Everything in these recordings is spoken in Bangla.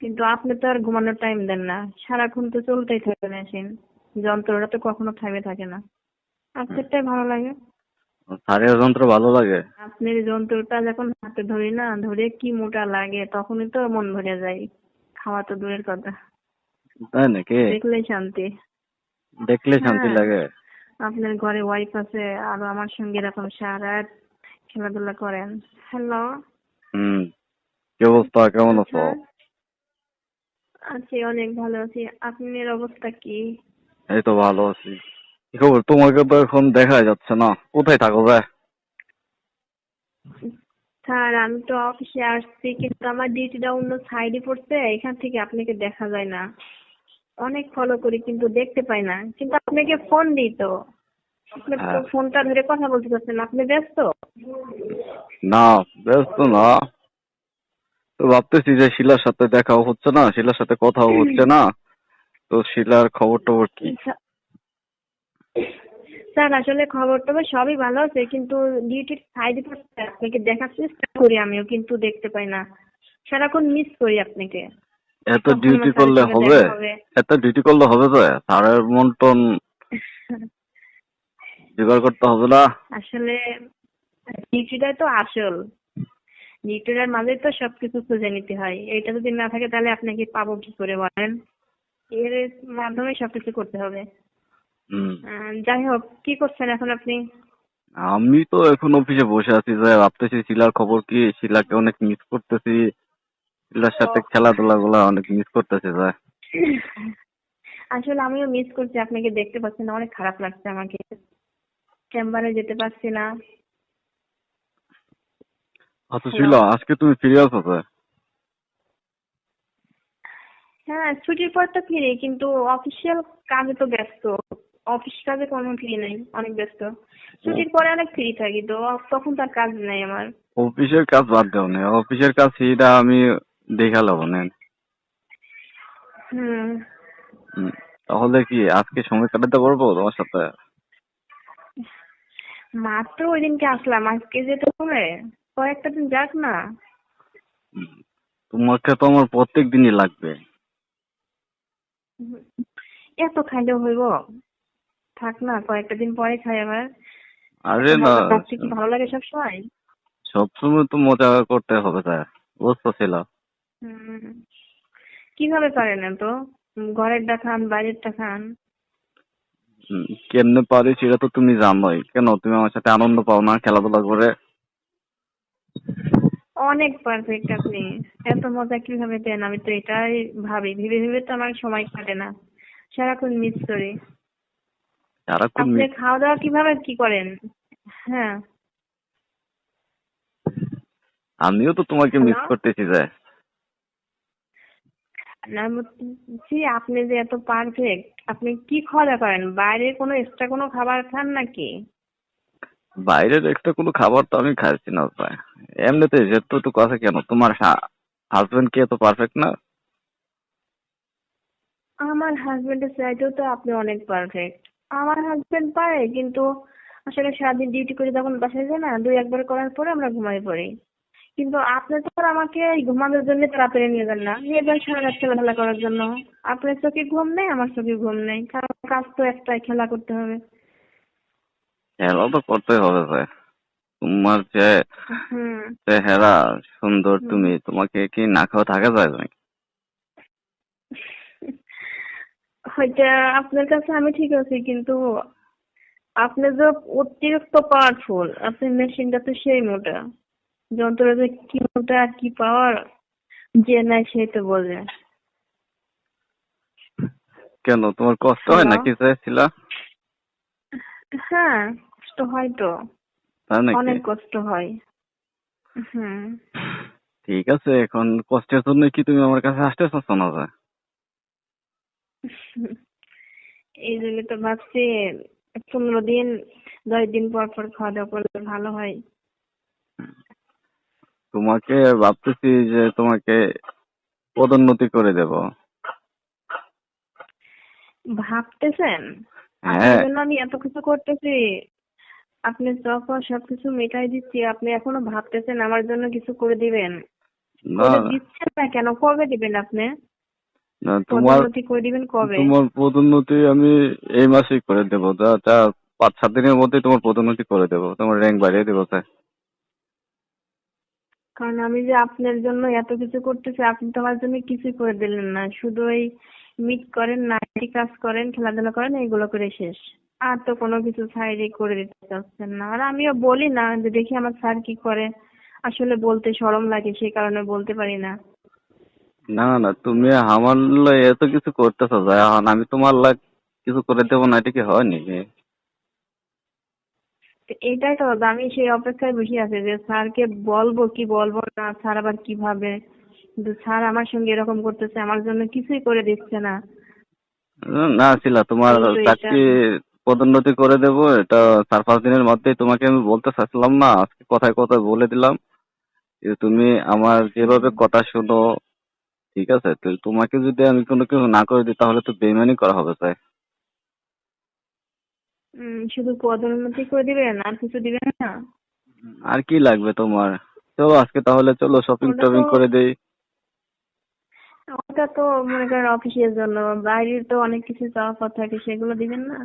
কিন্তু আপনি তো আর ঘুমানোর টাইম দেন না, সারাক্ষণ তো চলতেই থাকে মেশিন, যন্ত্রটা তো কখনো থেমে থাকে না। আপনারটাই ভালো লাগে। স্যারের যন্ত্র ভালো লাগে? আপনার যন্ত্রটা যখন হাতে ধরি না, ধরে কি মোটা লাগে, তখনই তো মন ভরে যায়। খাওয়া তো দূরের কথা, তাই নাকি? দেখলেই শান্তি। দেখলে শান্তি হ্যাঁ, লাগে। আপনার ঘরে ওয়াইফ আছে, আর আমার সঙ্গে এরকম সারা রাত খেলাধুলা করেন। হ্যালো। হুম। কি অবস্থা, কেমন আচ্ছা, আছো? আছি, অনেক ভালো আছি। আপনার অবস্থা কি? এই তো ভালো আছি। কি খবর? তোমাকে তো এখন দেখা যাচ্ছে না, কোথায় থাকো ভাই? স্যার, আমি তো অফিসে আসছি, কিন্তু আমার ডিউটিটা অন্য সাইডে পড়ছে, এখান থেকে আপনাকে দেখা যায় না। অনেক ফলো করি কিন্তু দেখতে পাই না, কিন্তু আপনাকে ফোন দিই তো। আপনি তো হ্যাঁ। ফোনটা ধরে কথা বলতে পারছেন না, আপনি ব্যস্ত? না, ব্যস্ত না। তো ভাবতেছি যে শিলার সাথে দেখাও হচ্ছে না, শিলার সাথে কথাও হচ্ছে না। তো শিলার খবর টবর কি? স্যার, আসলে খবর টবর সবই ভালো আছে, কিন্তু ডিউটির সাইডে পড়ছে, আপনাকে দেখার চেষ্টা করি আমিও, কিন্তু দেখতে পাই না। সারাক্ষণ মিস করি আপনাকে। এত কখন ডিউটি আমার স্যারের করলে সঙ্গে হবে? দেখা হবে? এত ডিউটি করলে হবে তো? স্যারের মন টন জোগাড় করতে হবে না? আসলে ডিউটিটাই তো আসল। ডিউটিটার মাঝে তো সবকিছু খুঁজে নিতে হয়, এটা যদি না থাকে তাহলে আপনাকে পাবো কি করে বলেন? এর মাধ্যমে সবকিছু করতে হবে। হুম। যাই হোক, কি করছেন এখন আপনি? আমি তো এখন অফিসে বসে আছি, যে ভাবতেছি শিলার খবর কি, শিলাকে অনেক মিস করতেছি। শিলার সাথে খেলাধুলা গুলা অনেক মিস করতেছি ভাই। আসলে আমিও মিস করছি, আপনাকে দেখতে পাচ্ছি না, অনেক খারাপ লাগছে আমাকে। চেম্বারে যেতে পারছি না। আচ্ছা হ্যালো। শিলা, আজকে তুমি ফ্রি আছো তো? হ্যাঁ, ছুটির পর তো ফিরি, কিন্তু অফিসিয়াল কাজে তো ব্যস্ত। অফিস কাজে কোনো ফ্রি নাই, অনেক ব্যস্ত। ছুটির পরে অনেক ফ্রি থাকি তো, তখন তার কাজ নাই আমার। অফিসের কাজ বাদ দাও না, অফিসের কাজ সেটা আমি দেখা লব না। হুম। হুম, তাহলে কি আজকে সময় কাটাতে পারবো তোমার সাথে? মাত্র ওই দিনকে আসলাম, আজকে যেতে হবে? কয়েকটা দিন যাক না। হুম, তোমাকে তো আমার প্রত্যেক দিনই লাগবে। হুম, এত খাইলেও হইব? থাক না, কয়েকটা দিন পরে খাই আবার। এত আরে না, মজা করতে কি ভালো লাগে সব সময়? সবসময় তো মজা করতে হবে তাই, বুঝতে ছিল? হুম। কিভাবে পারেন এত? ঘরেরটা খান, বাইরেরটা খান। কেমনে পারি সেটা তো তুমি জানোই। কেন তুমি আমার সাথে আনন্দ পাও না খেলাধুলা করে? অনেক পারফেক্ট আপনি। এত মজা কিভাবে দেন, আমি তো এটাই ভাবি, ভেবে ভেবে তো আমার সময় কাটে না, সারাক্ষণ মিস করি। সারাক্ষণ আপনি খাওয়া দাওয়া কিভাবে কি করেন? হ্যাঁ। আমিও তো তোমাকে মিস হ্যালো। করতেছি যে। না, বলছি আপনি যে এত পারফেক্ট, আপনি কি খাওয়া দাওয়া করেন? বাইরে কোনো এক্সট্রা কোনো খাবার খান নাকি? বাইরের একটা কোনো খাবার তো আমি খাইছি না ভাই। এমনিতে যেটুকু আছে, কেন তোমার হাজবেন্ড কি এত পারফেক্ট না? আমার হাজবেন্ডের চাইতেও তো আপনি অনেক পারফেক্ট। আমার হাজবেন্ড পারে, কিন্তু আসলে সারাদিন ডিউটি করে যখন বাসায় যায় না, দুই একবার করার পরে আমরা ঘুমাই পড়ি। কিন্তু আপনি তো আর আমাকে এই ঘুমানোর জন্য তাড়াতাড়ি নিয়ে যান না, নিয়ে যান সারা রাত খেলাধুলা করার জন্য। আপনার চোখে ঘুম নেই, আমার চোখে ঘুম নেই, কারণ কাজ তো একটাই, খেলা করতে হবে। খেলা তো করতেই হবে ভাই। তোমার যে হুম। চেহারা সুন্দর, হুম। তুমি তোমাকে কি না খাওয়া থাকা যায় নাকি? হয়তো আপনার কাছে আমি ঠিক আছি, কিন্তু আপনি যে অতিরিক্ত পাওয়ারফুল, আপনার মেশিনটা তো সেই মোটা। যন্ত্র যে কি মোটা আর কি পাওয়ার, যে নাই সে তো বোঝে। কেন তোমার কষ্ট হয় হ্যালো। নাকি চাইছিলা? হ্যাঁ, কষ্ট হয় তো, তাই নাকি? অনেক কষ্ট হয়। হুম। ঠিক আছে, এখন কষ্টের জন্য কি তুমি আমার কাছে আসতে চাচ্ছ না ভাই? এই জন্য তো ভাবছি 15 দিন, 10 দিন পর পর খাওয়া দাওয়া করলে ভালো হয়। তোমাকে ভাবতেছি যে তোমাকে পদোন্নতি করে দেব। ভাবতেছেন? আপনার হ্যাঁ। জন্য আমি এত কিছু করতেছি, আপনি যখন সবকিছু মেটাই দিচ্ছি, আপনি এখনো ভাবতেছেন আমার জন্য কিছু করে দিবেন? না করে দিচ্ছেন না কেন? কবে দিবেন আপনি? না, পদোন্নতি করে দিবেন কবে? তোমার পদোন্নতি আমি এই মাসেই করে দেবো। যা যা 5-7 দিনের মধ্যেই তোমার পদোন্নতি করে দেবো, তোমার র্যাঙ্ক বাড়িয়ে দেবো স্যার। কারণ আমি যে আপনার জন্য এত কিছু করতেছি, আপনি তো আমার জন্য কিছুই করে দিলেন না। শুধু ওই মিট করেন, নাইটি কাজ করেন, খেলাধুলা করেন, এইগুলো করে শেষ। আর তো কোনো কিছু সাইডে করে দিতে চাচ্ছেন না। আর আমিও বলি না যে দেখি আমার স্যার কি করে। আসলে বলতে শরম লাগে, সেই কারণে বলতে পারি না। না না, তুমি আমার লাই এত কিছু করতেছো যা, এখন আমি তোমার লাই কিছু করে দেবো না, এটা কি হয় নাকি? তো এটাই তো, আমি সেই অপেক্ষায় বসে আছি যে স্যারকে বলবো কি বলবো না, স্যার আবার কিভাবে। কিন্তু স্যার আমার সঙ্গে এরকম করতেছে, আমার জন্য কিছুই করে দিচ্ছে না। না শিলা, তোমার এই তো এটা। চাকরি পদোন্নতি করে দেবো, এটা 4-5 দিনের মধ্যেই তোমাকে আমি বলতে চাচ্ছিলাম না, আজকে কথায় কথায় বলে দিলাম যে তুমি আমার যেভাবে হুম। কথা শোনো। ঠিক আছে, তো তোমাকে যদি আমি কোনো কিছু না করে দিই তাহলে তো বেইমানি করা হবে তাই। শুধু পদোন্নতি করে দিবেন, আর কিছু দিবেন না? আর কি লাগবে তোমার? চলো আজকে তাহলে, চলো শপিং ওটা তো টপিং করে দেই। ওটা তো মনে করেন অফিসের জন্য, বাইরের তো অনেক কিছু চাওয়া পাওয়া থাকে, সেগুলো দিবেন না?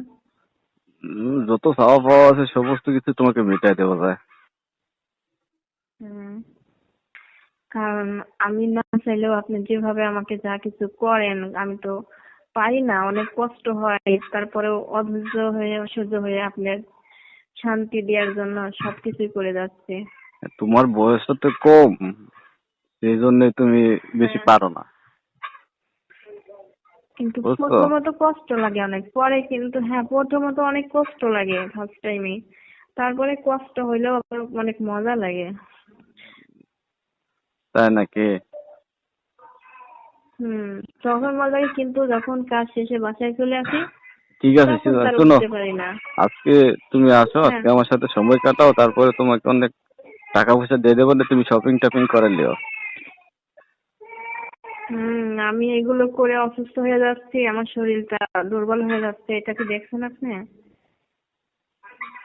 যত চাওয়া পাওয়া আছে সমস্ত কিছু তোমাকে মিটাই দেবো ভাই। হুম। কারণ আমি না চাইলেও আপনি যেভাবে আমাকে যা কিছু করেন, আমি তো পারি না, অনেক কষ্ট হয়। তারপরেও অধৈর্য হয়ে, অসহ্য হয়ে আপনার শান্তি দেওয়ার জন্য সবকিছুই করে যাচ্ছে। তোমার বয়সটা তো কম, সেই জন্যই তুমি বেশি হ্যাঁ, পারো না, কিন্তু বুঝছো? প্রথমত কষ্ট লাগে অনেক, পরে কিন্তু, হ্যাঁ প্রথমত অনেক কষ্ট লাগে ফার্স্ট টাইমে, তারপরে কষ্ট হইলেও আবার অনেক মজা লাগে। তাই নাকি? হুম। তখন মজা লাগে, কিন্তু যখন কাজ শেষে বাসায় চলে আসি ঠিক আছে তখন তার শোনো, উঠতে পারি না। আজকে তুমি আসো, হ্যাঁ। আজকে আমার সাথে সময় কাটাও, তারপরে তোমাকে অনেক টাকা পয়সা দিয়ে দেবো না, তুমি শপিং টপিং করে নিও। আমি এগুলো করে অসুস্থ হয়ে যাচ্ছি, আমার শরীরটা দুর্বল হয়ে যাচ্ছে, এটা কি দেখছেন আপনি?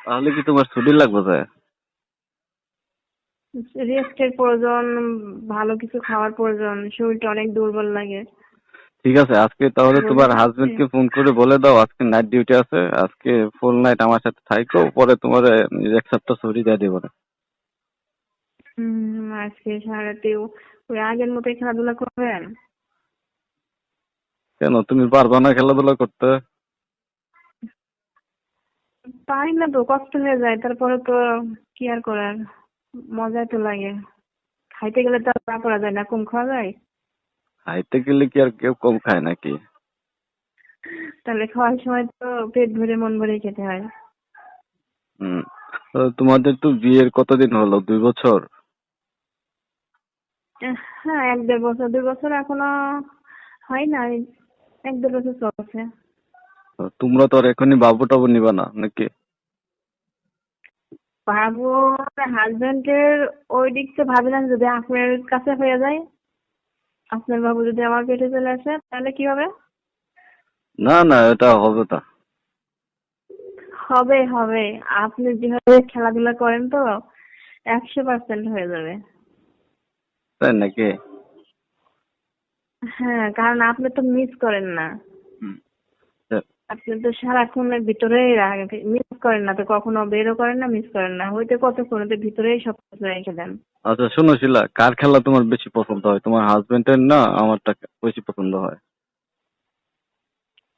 তাহলে কি তোমার ছুটি লাগবে স্যার? রেস্টের প্রয়োজন, ভালো কিছু খাওয়ার প্রয়োজন, শরীরটা অনেক দুর্বল লাগে। ঠিক আছে, আজকে তাহলে বোঝা তোমার যাচ্ছে? হাজবেন্ডকে ফোন করে বলে দাও আজকে নাইট ডিউটি আছে, আজকে ফুল নাইট আমার সাথে থাইকো, পরে তোমার এক সপ্তাহ ছুটি দিয়ে দেবো না। আজকে সারাতেও ওই আগের মতোই খেলাধুলা করবেন? কেন, তুমি পারবা না খেলাধুলা করতে? পারি না তো, কষ্ট হয়ে যায়, তারপরে তো কি আর করার, মজা তো লাগে। খাইতে গেলে তো আর না করা যায় না, কম খাওয়া যায়? খাইতে গেলে কি আর কেউ কম খায় নাকি? তাহলে খাওয়ার সময় তো পেট ভরে মন ভরে খেতে হয়। হুম। তো তোমাদের তো বিয়ের কতদিন হলো, 2 বছর? হ্যাঁ, 1-1.5 বছর, 2 বছর এখনো হয় নাই, 1-1.5 বছর চলছে। তো তোমরা তো আর এখনই বাবু টাবু নিবা না নাকি? বাবু, হাজবেন্ডের ওই দিক থেকে ভাবিলাম, যদি আপনার কাছে হয়ে যায়, আপনার বাবু যদি আমার পেটে চলে আসে, তাহলে কি হবে? না না, এটা হবে না। হবে হবে, আপনি যেভাবে খেলাধুলা করেন তো 100% হয়ে যাবে। তাই নাকি? হ্যাঁ, কারণ আপনি তো মিস করেন না। হুম। আপনি তো সারাক্ষণের ভিতরেই মিস করেন না তো, কখনো বেরও করেন না, মিস করেন না, হয়তো কতক্ষণ ওদের ভিতরেই সব কিছু রেখে দেন। আচ্ছা শোনো শিলা, কার খেলা তোমার বেশি পছন্দ হয়, তোমার হাজবেন্ডের না আমারটা বেশি পছন্দ হয়?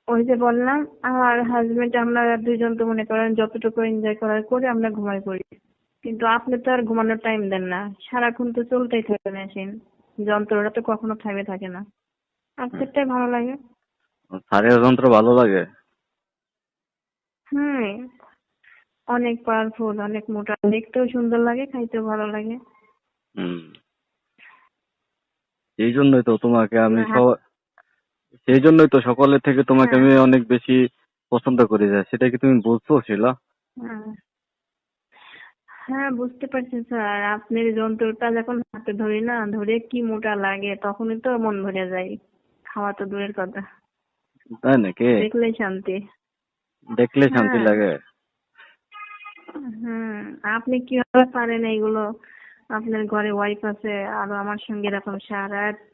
ওই যে বললাম, আমার হাজবেন্ড, আমরা দুইজন তো মনে করেন যতটুকু এনজয় করার করে আমরা ঘুমাই পড়ি। কিন্তু আপনি তো আর ঘুমানোর টাইম দেন না, সারাক্ষণ তো চলতেই থাকে মেশিন, যন্ত্রটা তো কখনো থেমে থাকে না। আপনারটাই ভালো লাগে। সারের যন্ত্র ভালো লাগে? হুম। অনেক পাওয়ারফুল, অনেক মোটা, দেখতেও সুন্দর লাগে, খাইতেও ভালো লাগে। হুম। এই জন্যই তো তোমাকে আমি আপনার হাত। সেই জন্যই তো সকলের থেকে তোমাকে হ্যাঁ। আমি অনেক বেশি পছন্দ করি যায়, সেটা কি তুমি বুঝছো শিলা? হ্যাঁ, হ্যাঁ বুঝতে পারছি স্যার, আপনার যন্ত্রটা যখন হাতে ধরি না, ধরে কি মোটা লাগে, তখনই তো মন ভরে যায়। খাওয়া তো দূরের কথা, তাই নাকি? দেখলেই শান্তি। দেখলে শান্তি হ্যাঁ। লাগে। হুম। আপনি কিভাবে পারেন এইগুলো, আপনার ঘরে ওয়াইফ আছে আর আমার সঙ্গে এরকম সারা রাত